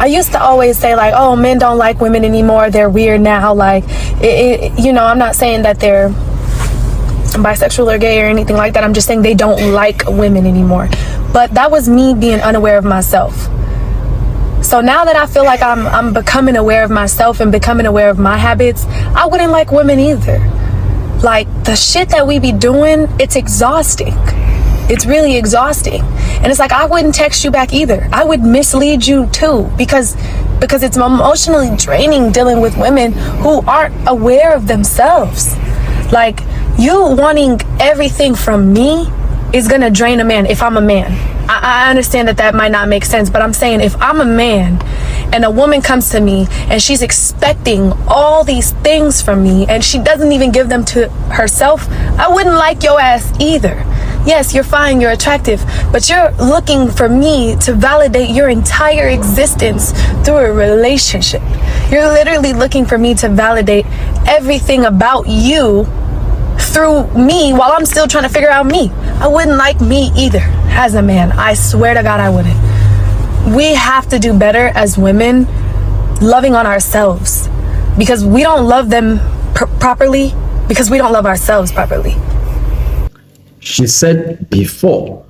I used to always say like, oh, men don't like women anymore, they're weird now. Like, I'm not saying that they're bisexual or gay or anything like that. I'm just saying they don't like women anymore. But that was me being unaware of myself. So now that I feel like I'm becoming aware of myself and becoming aware of my habits, I wouldn't like women either. Like, the shit that we be doing, it's exhausting. It's really exhausting. And it's like, I wouldn't text you back either. I would mislead you too, because it's emotionally draining dealing with women who aren't aware of themselves. Like, you wanting everything from me is gonna drain a man if I'm a man. I understand that might not make sense, but I'm saying if I'm a man and a woman comes to me and she's expecting all these things from me and she doesn't even give them to herself, I wouldn't like your ass either. Yes, you're fine, you're attractive, but you're looking for me to validate your entire existence through a relationship. You're literally looking for me to validate everything about you through me while I'm still trying to figure out me. I wouldn't like me either as a man. I swear to God, I wouldn't. We have to do better as women loving on ourselves, because we don't love them properly because we don't love ourselves properly. She said before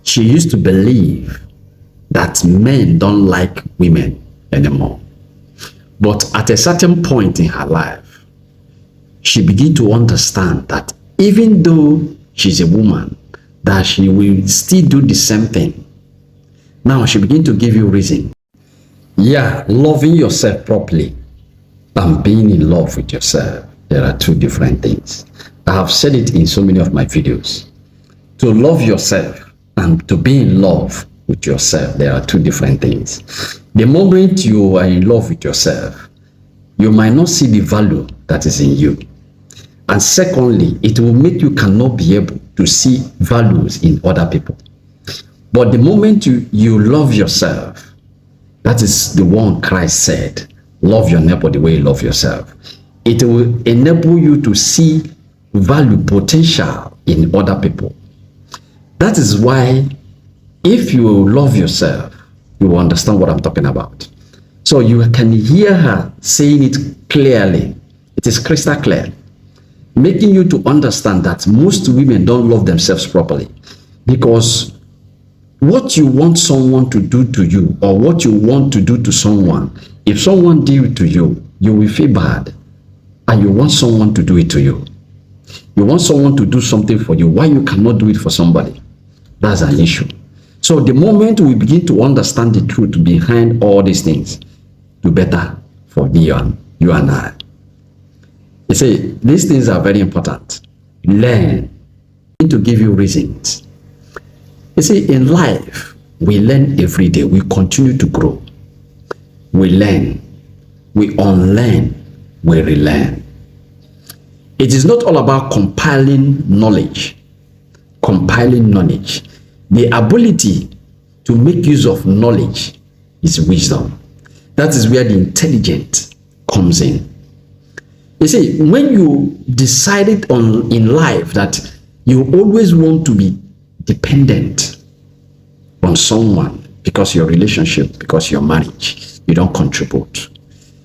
she used to believe that men don't like women anymore. But at a certain point in her life, she began to understand that even though she's a woman, that she will still do the same thing. Now she begin to give you reason. Yeah, loving yourself properly and being in love with yourself, there are two different things. I have said it in so many of my videos. To love yourself and to be in love with yourself, there are two different things. The moment you are in love with yourself, you might not see the value that is in you. And secondly, it will make you cannot be able to see values in other people. But the moment you love yourself, that is the one Christ said, love your neighbor the way you love yourself. It will enable you to see value, potential in other people. That is why if you love yourself, you will understand what I'm talking about. So you can hear her saying it clearly. It is crystal clear, making you to understand that most women don't love themselves properly, because what you want someone to do to you, or what you want to do to someone, if someone did it to you, you will feel bad, and you want someone to do it to you. You want someone to do something for you. Why you cannot do it for somebody? That's an issue. So the moment we begin to understand the truth behind all these things, do better for you and I. You see, these things are very important. Learn. I need to give you reasons. You see, in life, we learn every day. We continue to grow. We learn. We unlearn. We relearn. It is not all about compiling knowledge. Compiling knowledge. The ability to make use of knowledge is wisdom. That is where the intelligence comes in. You see, when you decided in life that you always want to be dependent on someone because your relationship, because your marriage, you don't contribute.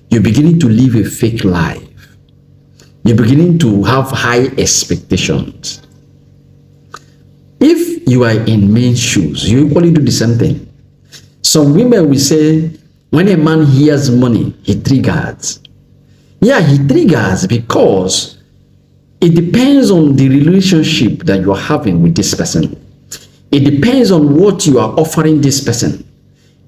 You're beginning to live a fake life. You're beginning to have high expectations. If you are in men's shoes, you equally do the same thing. Some women will say, when a man hears money, he triggers. Yeah, he triggers because it depends on the relationship that you are having with this person. It depends on what you are offering this person.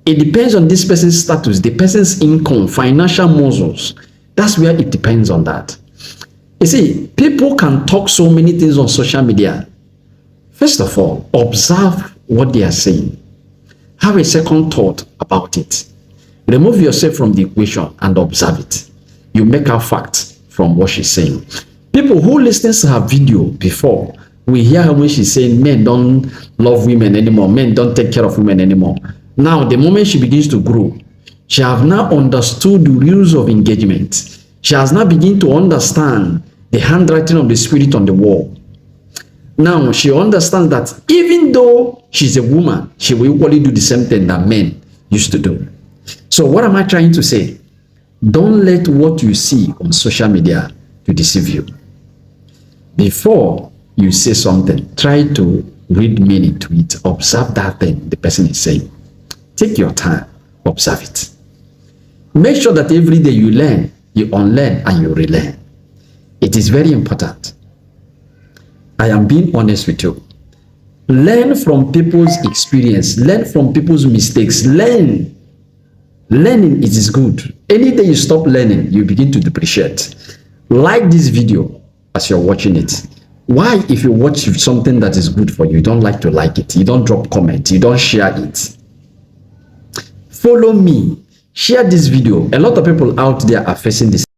It depends on this person's status, the person's income, financial muscles. That's where it depends on that. You see, people can talk so many things on social media. First of all, observe what they are saying. Have a second thought about it. Remove yourself from the equation and observe it. You make out facts from what she's saying. People who listen to her video before, we hear her when she's saying men don't love women anymore, men don't take care of women anymore. Now, the moment she begins to grow, she has now understood the rules of engagement. She has now begun to understand the handwriting of the spirit on the wall. Now, she understands that even though she's a woman, she will equally do the same thing that men used to do. So what am I trying to say? Don't let what you see on social media to deceive you. Before you say something, try to read meaning to it. Observe that thing the person is saying. Take your time, observe it. Make sure that every day you learn, you unlearn, and you relearn. It is very important. I am being honest with you. Learn from people's experience. Learn from people's mistakes. Learn. Learning, it is good. Any day you stop learning, you begin to depreciate. Like this video as you're watching it. Why, if you watch something that is good for you, you don't like to like it, you don't drop comment, you don't share it. Follow me. Share this video. A lot of people out there are facing this.